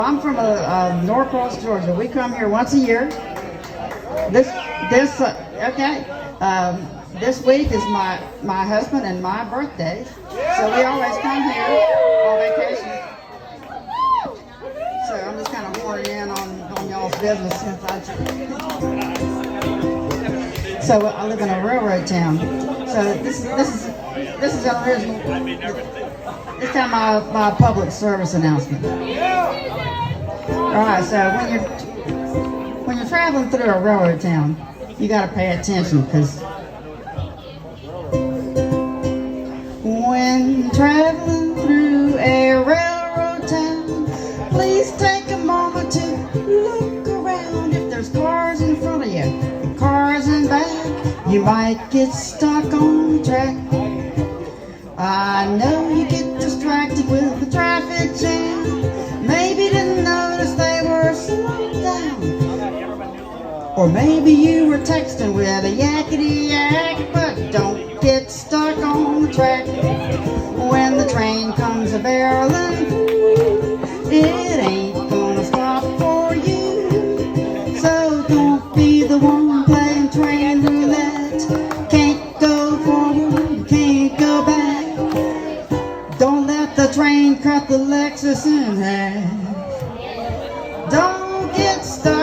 I'm from Norcross, Georgia. We come here once a year. Okay. This week is my husband and my birthday, so we always come here on vacation. So I'm just kind of pouring in on y'all's business since So I live in a railroad town. So this is an original. It's kind of my public service announcement. All right. So when you're traveling through a railroad town, you got to pay attention because when traveling through a railroad town, please take a moment to look around. If there's cars in front of you, cars in back, you might get stuck on the track. I know you get distracted with the traffic jam. Maybe didn't notice they were slowed down. Or maybe you were texting with a yakety yak, but don't get stuck on the track. When the train comes a-barreling through, it ain't gonna stop for you. So don't be the one playing train roulette. Can't go forward, can't go back. Don't let the train cut the Lexus in half. Don't get stuck